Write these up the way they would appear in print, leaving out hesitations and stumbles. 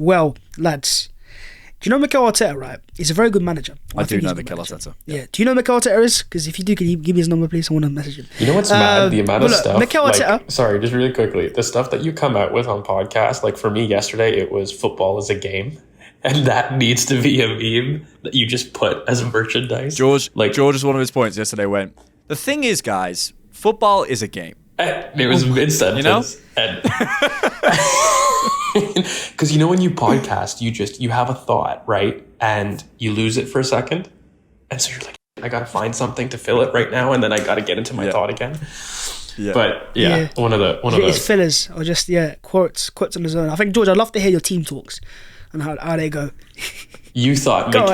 Well, lads, do you know Mikel Arteta, right? He's a very good manager. I do know Mikel Arteta. Yeah. Do you know Mikel Arteta is? Because if you do, can you give me his number, please? I want to message him. You know what's mad? The amount of stuff. Mikel Arteta. Sorry, just really quickly. The stuff that you come out with on podcasts, like for me yesterday, it was football is a game. And that needs to be a meme that you just put as merchandise. George's one of his points yesterday went, the thing is, guys, football is a game. It was mid-sentence. You know? Because when you podcast, you have a thought, right? And you lose it for a second. And so you're like, I got to find something to fill it right now. And then I got to get into my thought again. Yeah. But one of it's fillers or just quotes on his own. I think, George, I'd love to hear your team talks and how they go. You thought Mikel,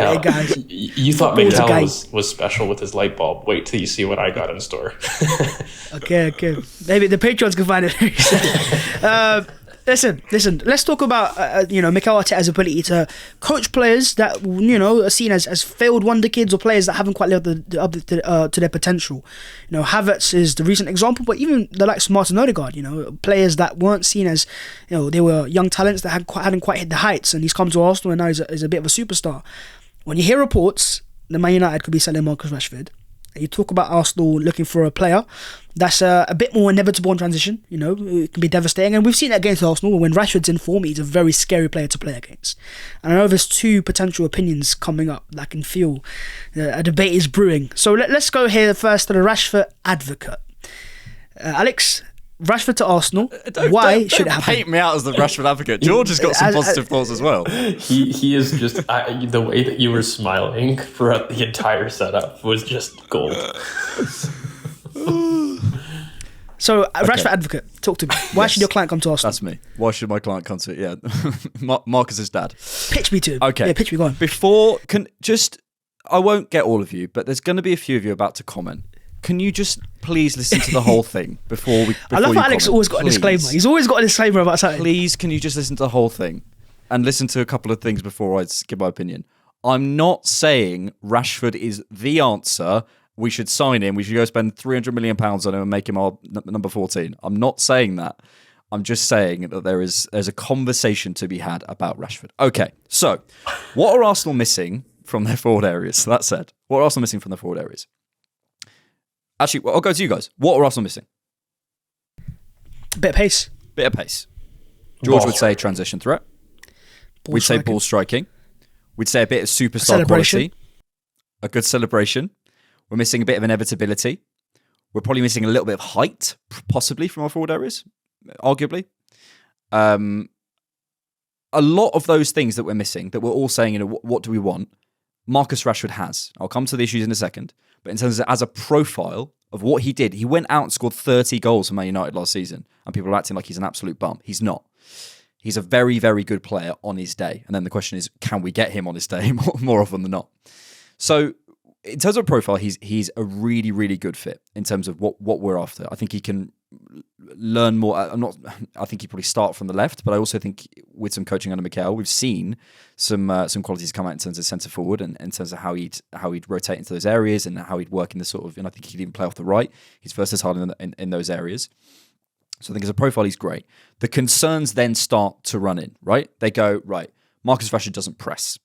you thought Mikel was special with his light bulb. Wait till you see what I got in store. Okay. Maybe the Patreons can find it. Listen. Let's talk about Mikel Arteta's ability to coach players that are seen as failed wonder kids or players that haven't quite lived up to their potential. Havertz is the recent example, but even the likes of Martin Odegaard, players that weren't seen as they were young talents that hadn't quite hit the heights, and he's come to Arsenal and now he's a bit of a superstar. When you hear reports that Man United could be selling Marcus Rashford, and you talk about Arsenal looking for a player that's a bit more inevitable in transition, it can be devastating. And we've seen it against Arsenal. When Rashford's in form, he's a very scary player to play against. And I know there's two potential opinions coming up that I can feel a debate is brewing. So let's go here first to the Rashford advocate. Alex, Rashford to Arsenal. Why should it happen? Paint me out as the Rashford advocate. George has got some positive thoughts as well. He is just the way that you were smiling throughout the entire setup was just gold. So, Rashford advocate, talk to me. Why should your client come to Arsenal? That's me. Why should my client come to it? Yeah, Marcus's dad. Pitch me to him. Okay. Yeah, pitch me. Go on. I won't get all of you, but there's going to be a few of you about to comment. Can you just please listen to the whole thing before we? I love how Alex always got a disclaimer. He's always got a disclaimer about something. Please, can you just listen to the whole thing and listen to a couple of things before I give my opinion? I'm not saying Rashford is the answer. We should sign him. We should go spend £300 million on him and make him our number 14. I'm not saying that. I'm just saying that there's a conversation to be had about Rashford. Okay, so what are Arsenal missing from their forward areas? So that said, what are Arsenal missing from their forward areas? Actually, I'll go to you guys. What are Arsenal missing? Bit of pace. George would say transition threat. We'd say ball striking. We'd say a bit of superstar quality. A good celebration. We're missing a bit of inevitability. We're probably missing a little bit of height, possibly, from our forward areas, arguably. A lot of those things that we're missing, that we're all saying, what do we want? Marcus Rashford has. I'll come to the issues in a second. But in terms of as a profile of what he did, he went out and scored 30 goals for Man United last season. And people are acting like he's an absolute bum. He's not. He's a very, very good player on his day. And then the question is, can we get him on his day more often than not? So in terms of profile, he's a really, really good fit in terms of what we're after. I think he can learn more. I think he probably start from the left, but I also think with some coaching under Mikel, we've seen some qualities come out in terms of centre forward and in terms of how he'd rotate into those areas and how he'd work in the sort of. And I think he could even play off the right. He's versatile in those areas. So I think as a profile, he's great. The concerns then start to run in, right? They go, right, Marcus Rashford doesn't press.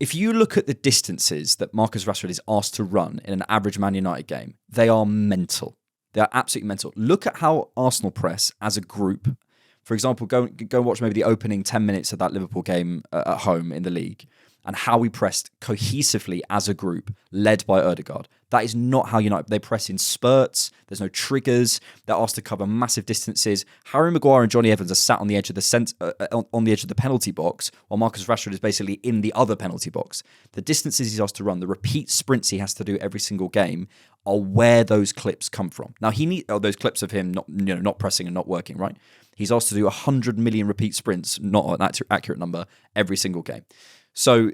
If you look at the distances that Marcus Rashford is asked to run in an average Man United game, they are mental. They are absolutely mental. Look at how Arsenal press as a group. For example, go watch maybe the opening 10 minutes of that Liverpool game at home in the league and how we pressed cohesively as a group, led by Odegaard. That is not how United. They press in spurts. There's no triggers. They're asked to cover massive distances. Harry Maguire and Johnny Evans are sat on the edge of the penalty box, while Marcus Rashford is basically in the other penalty box. The distances he's asked to run, the repeat sprints he has to do every single game, are where those clips come from. Now those clips of him not pressing and not working, right? He's asked to do 100 million repeat sprints, not an accurate number, every single game. So,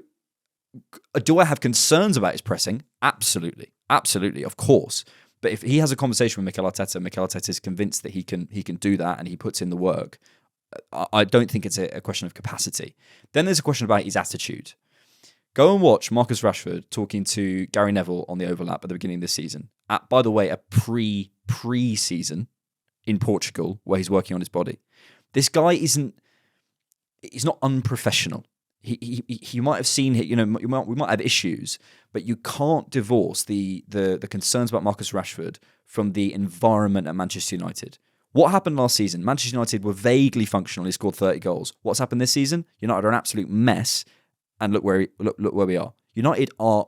do I have concerns about his pressing? Absolutely, of course. But if he has a conversation with Mikel Arteta is convinced that he can do that and he puts in the work. I don't think it's a question of capacity. Then there's a question about his attitude. Go and watch Marcus Rashford talking to Gary Neville on the overlap at the beginning of the season. By the way, a pre-season in Portugal where he's working on his body. This guy isn't. he's not unprofessional. He might have seen it, we might have issues, but you can't divorce the concerns about Marcus Rashford from the environment at Manchester United. What happened last season? Manchester United were vaguely functional. He scored 30 goals. What's happened this season? United are an absolute mess, and look where we are. United are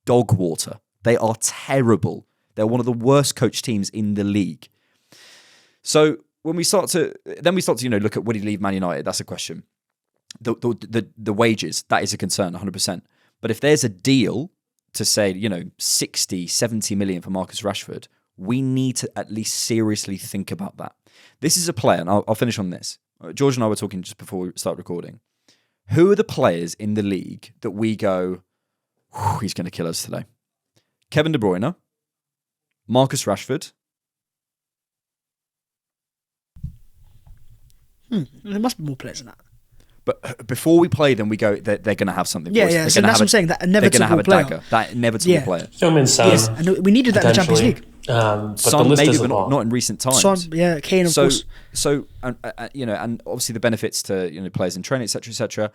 dog water. They are terrible. They're one of the worst coached teams in the league. So when we start to look at would he leave Man United? That's a question. The wages, that is a concern, 100%. But if there's a deal to say, 60, 70 million for Marcus Rashford, we need to at least seriously think about that. This is a player, and I'll finish on this. George and I were talking just before we start recording. Who are the players in the league that we go, he's going to kill us today? Kevin De Bruyne, Marcus Rashford. There must be more players than that. But before we play them, we go, they're going to have something. Yeah, yeah. So that's what I'm saying. That inevitable player. Dagger. That inevitable player. Son. Yes, and we needed that in the Champions League. But Son, the list maybe, isn't but long. not in recent times. Son, yeah, Kane, of course. So, and obviously the benefits to players in training, etc., etc.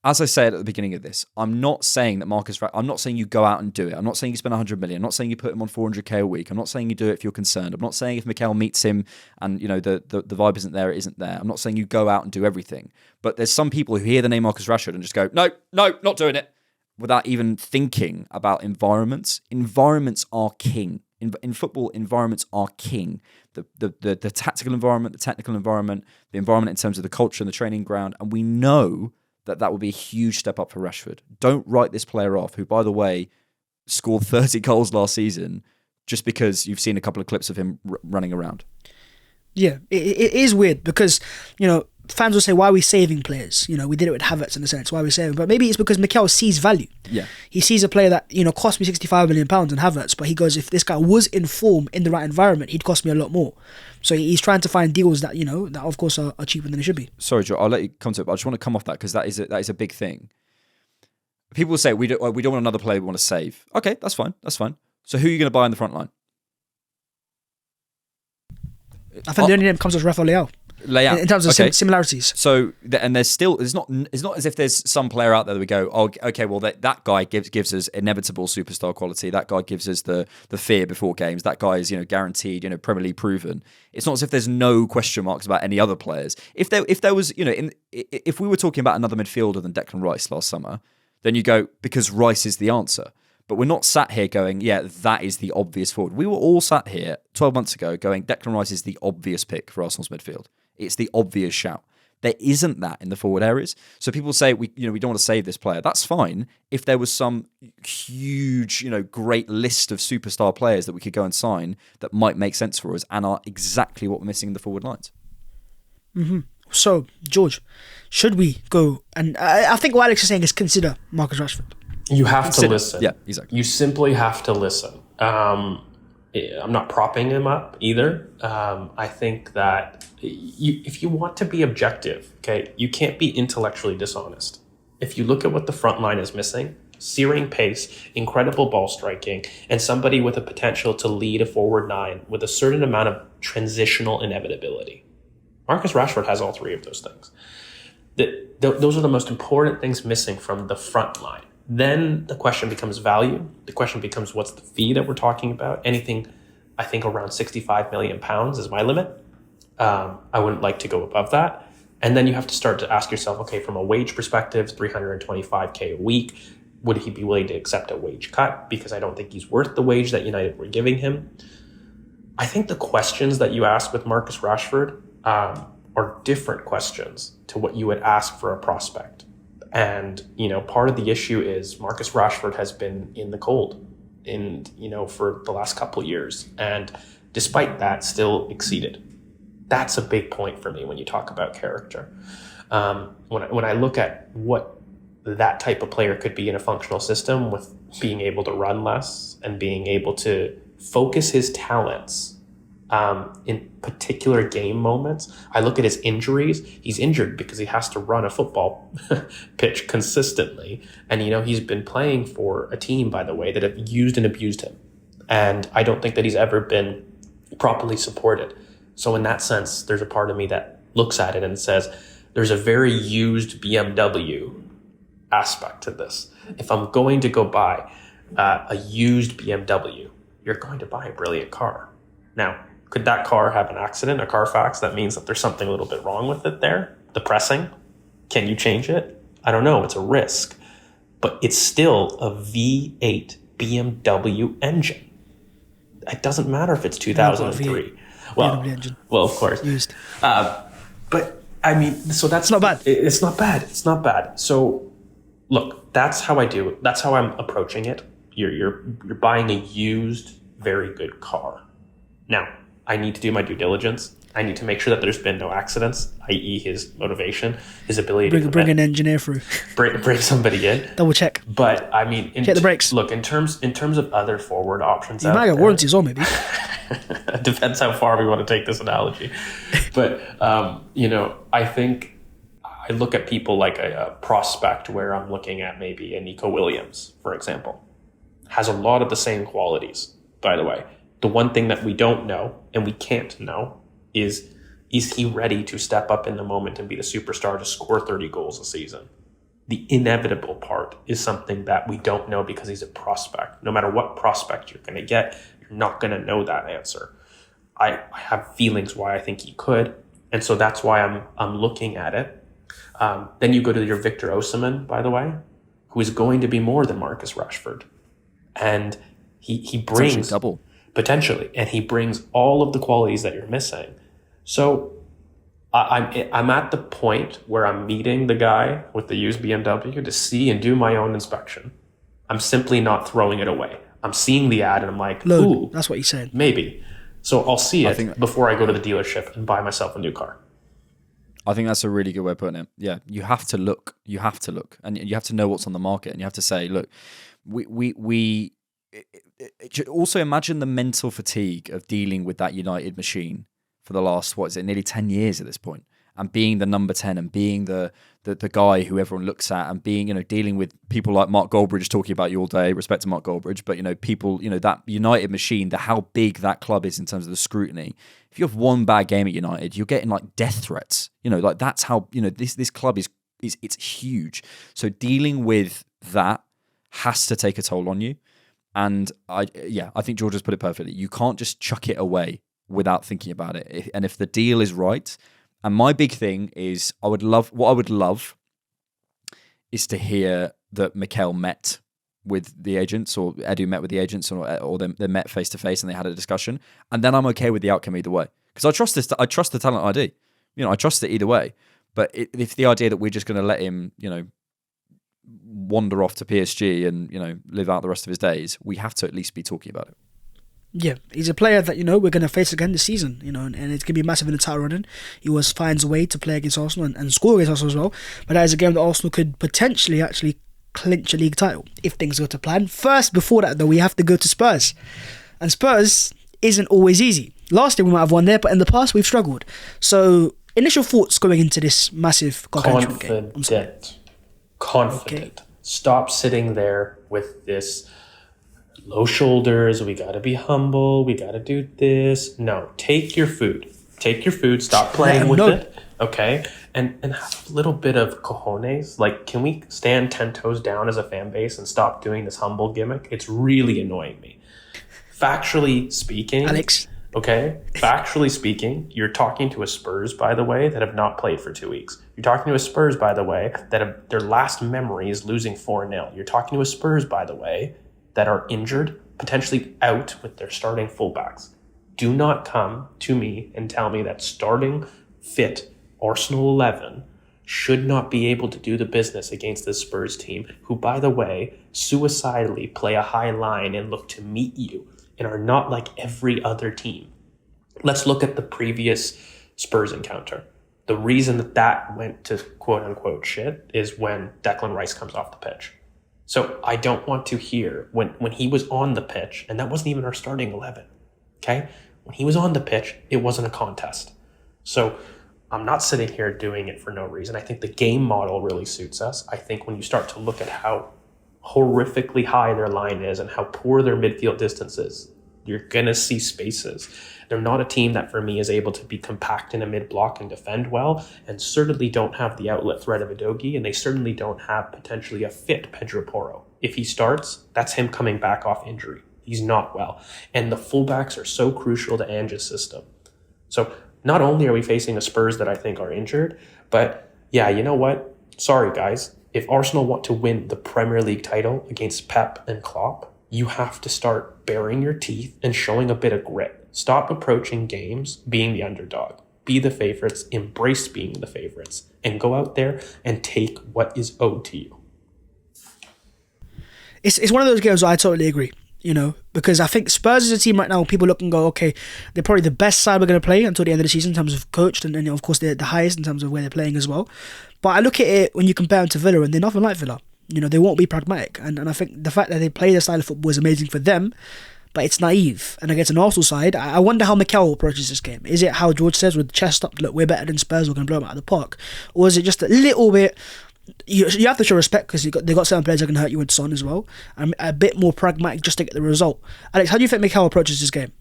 As I said at the beginning of this, I'm not saying that I'm not saying you go out and do it. I'm not saying you spend 100 million. I'm not saying you put him on 400k a week. I'm not saying you do it if you're concerned. I'm not saying if Mikel meets him and the vibe isn't there, it isn't there. I'm not saying you go out and do everything. But there's some people who hear the name Marcus Rashford and just go, no, not doing it, without even thinking about environments. Environments are king. In football, environments are king. The tactical environment, the technical environment, the environment in terms of the culture and the training ground, and we know that would be a huge step up for Rashford. Don't write this player off, who, by the way, scored 30 goals last season just because you've seen a couple of clips of him running around. Yeah, it is weird because, fans will say, why are we saving players? We did it with Havertz in a sense, why are we saving? But maybe it's because Mikel sees value. Yeah. He sees a player that, cost me £65 million in Havertz, but he goes, if this guy was in form in the right environment, he'd cost me a lot more. So he's trying to find deals that, that of course are cheaper than they should be. Sorry, Joe, I'll let you come to it, but I just want to come off that because that is a big thing. People will say, we don't want another player we want to save. Okay, that's fine. So who are you going to buy in the front line? I think the only name that comes as Rafael Leao. In terms of similarities. So, and it's not as if there's some player out there that we go, oh, okay, well that guy gives us inevitable superstar quality. That guy gives us the fear before games. That guy is guaranteed Premier League proven. It's not as if there's no question marks about any other players. If there was if we were talking about another midfielder than Declan Rice last summer, then you go because Rice is the answer. But we're not sat here going, yeah, that is the obvious forward. We were all sat here 12 months ago going, Declan Rice is the obvious pick for Arsenal's midfield. It's the obvious shout. There isn't that in the forward areas. So people say we don't want to save this player. That's fine if there was some huge, great list of superstar players that we could go and sign that might make sense for us and are exactly what we're missing in the forward lines. Mm-hmm. So, George, should we go? And I think what Alex is saying is consider Marcus Rashford. You have to listen. Yeah, exactly. You simply have to listen. I'm not propping him up either. I think that if you want to be objective, okay, you can't be intellectually dishonest. If you look at what the front line is missing, searing pace, incredible ball striking, and somebody with a potential to lead a forward nine with a certain amount of transitional inevitability. Marcus Rashford has all three of those things. Those are the most important things missing from the front line. Then the question becomes value. The question becomes what's the fee that we're talking about? Anything, I think around £65 million is my limit. I wouldn't like to go above that. And then you have to start to ask yourself, okay, from a wage perspective, $325K a week, would he be willing to accept a wage cut? Because I don't think he's worth the wage that United were giving him. I think the questions that you ask with Marcus Rashford are different questions to what you would ask for a prospect. And, part of the issue is Marcus Rashford has been in the cold for the last couple of years. And despite that, still exceeded. That's a big point for me when you talk about character. When I look at what that type of player could be in a functional system with being able to run less and being able to focus his talents in particular game moments. I look at his injuries. He's injured because he has to run a football pitch consistently. And, he's been playing for a team, by the way, that have used and abused him. And I don't think that he's ever been properly supported. So in that sense, there's a part of me that looks at it and says, there's a very used BMW aspect to this. If I'm going to go buy a used BMW, you're going to buy a brilliant car. Now, could that car have an accident, a Carfax? That means that there's something a little bit wrong with it there. The pressing, can you change it? I don't know. It's a risk. But it's still a V8 BMW engine. It doesn't matter if it's 2003. Well, of course. Used. But I mean, so that's not bad. It's not bad. It's not bad. So look, that's how I do it. That's how I'm approaching it. You're buying a used, very good car. Now, I need to do my due diligence. I need to make sure that there's been no accidents, i.e. his motivation, his ability to bring an engineer through. bring somebody in. Double check. But I mean, check the brakes. Look, in terms of other forward options, you might get warranties on maybe. It depends how far we want to take this analogy. But I think I look at people like a prospect where I'm looking at maybe a Nico Williams, for example, has a lot of the same qualities. By the way, the one thing that we don't know and we can't know is he ready to step up in the moment and be the superstar to score 30 goals a season? The inevitable part is something that we don't know because he's a prospect. No matter what prospect you're going to get, you're not going to know that answer. I have feelings why I think he could, and so that's why I'm looking at it. Then you go to your Victor Osimhen, by the way, who is going to be more than Marcus Rashford, and he brings double potentially, and he brings all of the qualities that you're missing. So I'm at the point where I'm meeting the guy with the used BMW to see and do my own inspection. I'm simply not throwing it away. I'm seeing the ad and I'm like, ooh, that's what you said. Maybe. So I'll see it before I go to the dealership and buy myself a new car. I think that's a really good way of putting it. Yeah, you have to look. And you have to know what's on the market. And you have to say, look, we also imagine the mental fatigue of dealing with that United machine for the last, nearly 10 years at this point, and being the number 10 and being the guy who everyone looks at, and being, dealing with people like Mark Goldbridge talking about you all day, respect to Mark Goldbridge, but, people, that United machine, how big that club is in terms of the scrutiny. If you have one bad game at United, you're getting like death threats, that's how, this club is it's huge. So dealing with that has to take a toll on you. And I think George has put it perfectly. You can't just chuck it away without thinking about it. And if the deal is right, and my big thing is, what I would love is to hear that Mikel met with the agents, or Edu met with the agents, or they met face to face and they had a discussion, and then I'm okay with the outcome either way, because I trust the talent ID. I trust it either way. But if the idea that we're just going to let him, wander off to PSG and live out the rest of his days, we have to at least be talking about it. Yeah, he's a player that we're going to face again this season, and it's going to be massive in the title running. He always finds a way to play against Arsenal and score against Arsenal as well. But that is a game that Arsenal could potentially actually clinch a league title if things go to plan. First, before that though, we have to go to Spurs, and Spurs isn't always easy. Last year we might have won there, but in the past we've struggled. So, initial thoughts going into this massive gargantuan game. Confident. Okay. Stop sitting there with this low shoulders. We got to be humble. We got to do this. No, take your food. Stop playing with it. Okay. And have a little bit of cojones. Like, can we stand 10 toes down as a fan base and stop doing this humble gimmick? It's really annoying me. Factually speaking, Alex. Okay. Factually speaking, you're talking to a Spurs, by the way, that have not played for 2 weeks. You're talking to a Spurs, by the way, that have, their last memory is losing 4-0. You're talking to a Spurs, by the way, that are injured, potentially out with their starting fullbacks. Do not come to me and tell me that starting fit Arsenal 11 should not be able to do the business against this Spurs team, who, by the way, suicidally play a high line and look to meet you and are not like every other team. Let's look at the previous Spurs encounter. The reason that went to quote-unquote shit is when Declan Rice comes off the pitch. So I don't want to hear when he was on the pitch, and that wasn't even our starting 11, okay? When he was on the pitch, it wasn't a contest. So I'm not sitting here doing it for no reason. I think the game model really suits us. I think when you start to look at how horrifically high their line is and how poor their midfield distance is, You're going to see spaces. They're not a team that, for me, is able to be compact in a mid-block and defend well, and certainly don't have the outlet threat of Udogie, and they certainly don't have potentially a fit Pedro Porro. If he starts, that's him coming back off injury. He's not well. And the fullbacks are so crucial to Ange's system. So not only are we facing a Spurs that I think are injured, but yeah, you know what? Sorry, guys. If Arsenal want to win the Premier League title against Pep and Klopp, you have to start baring your teeth and showing a bit of grit. Stop approaching games being the underdog. Be the favorites, embrace being the favorites, and go out there and take what is owed to you. It's one of those games where I totally agree, because I think Spurs is a team right now where people look and go, okay, they're probably the best side we're going to play until the end of the season in terms of coached, and of course they're the highest in terms of where they're playing as well. But I look at it when you compare them to Villa, and they're nothing like Villa. They won't be pragmatic, and I think the fact that they play their style of football is amazing for them, but it's naive. And against an Arsenal side, I wonder how Mikel approaches this game. Is it how George says, with chest up, look, we're better than Spurs, we're going to blow them out of the park? Or is it just a little bit, you have to show respect because they've got certain players that can hurt you with Son as well, and a bit more pragmatic just to get the result. Alex, how do you think Mikel approaches this game?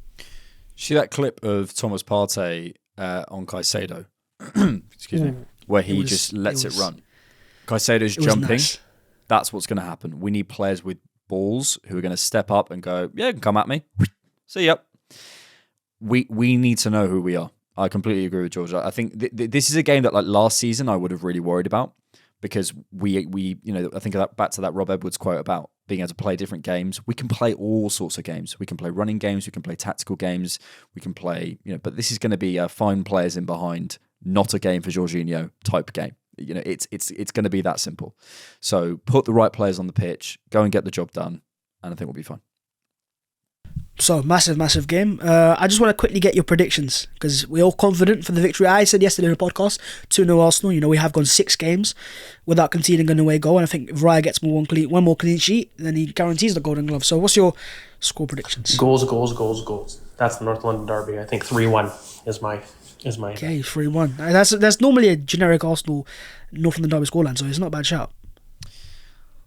See that clip of Thomas Partey on Caicedo, excuse me, where he just lets it run. Caicedo's jumping. Nice. That's what's going to happen. We need players with balls who are going to step up and go, yeah, come at me. See ya. We need to know who we are. I completely agree with George. I think this is a game that, like last season, I would have really worried about, because we I think back to that Rob Edwards quote about being able to play different games. We can play all sorts of games. We can play running games. We can play tactical games. We can play, but this is going to be a find players in behind, not a game for Jorginho type game. It's going to be that simple. So put the right players on the pitch, go and get the job done, and I think we'll be fine. So, massive game. I just want to quickly get your predictions, because we're all confident for the victory. I said yesterday in the podcast, 2-0 Arsenal. We have gone 6 games without conceding an away goal, and I think if Raya gets one more clean sheet, then he guarantees the Golden Glove. So what's your score predictions? Goals. That's the North London derby. I think 3-1 is my... Okay, 3-1. That's normally a generic Arsenal North London derby scoreline, so it's not a bad shout. I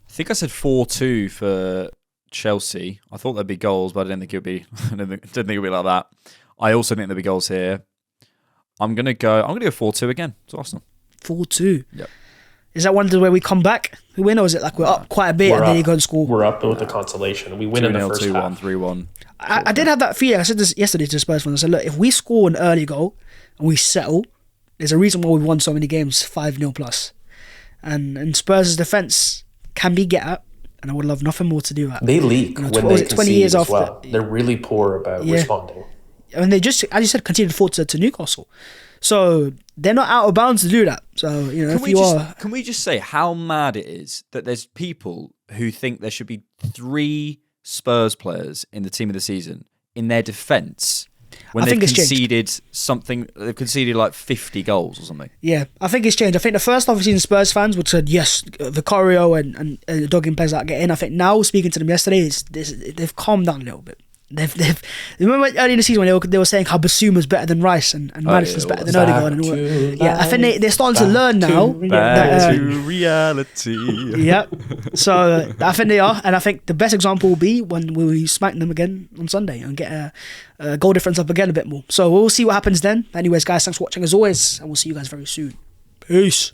think I said 4-2 for Chelsea. I thought there'd be goals, but I didn't think it would be. Didn't think it'd be like that. I also think there'll be goals here. I'm gonna go 4-2 again to Arsenal. 4-2. Yep. Is that one where we come back, we win, or is it like we're up quite a bit and then you go and score? We're up with the consolation. We win in the first 2-1, half. 3-1. I did have that feeling. I said this yesterday to Spurs fans. I said, look, if we score an early goal and we settle, there's a reason why we've won so many games 5-0 plus. And Spurs' defence can be get at, and I would love nothing more to do that. They leak when they concede 20 years as well. They're really poor about responding. And they just, as you said, conceded 4 to Newcastle. So they're not out of bounds to do that. So, Can we just say how mad it is that there's people who think there should be 3 Spurs players in the team of the season in their defence when they've conceded something? They've conceded like 50 goals or something. Yeah, I think it's changed. I think the first half we've seen Spurs fans would said yes, Vicario and the dogging players that get in. I think now, speaking to them yesterday, they've calmed down a little bit. They've remember early in the season when they were saying how Bassuma's better than Rice and Madison's better than Odegaard and all that. Yeah, I think they're starting to learn now. Back to reality. Yep. So I think they are, and I think the best example will be when we smack them again on Sunday and get a goal difference up again a bit more. So we'll see what happens then. Anyways, guys, thanks for watching as always, and we'll see you guys very soon. Peace.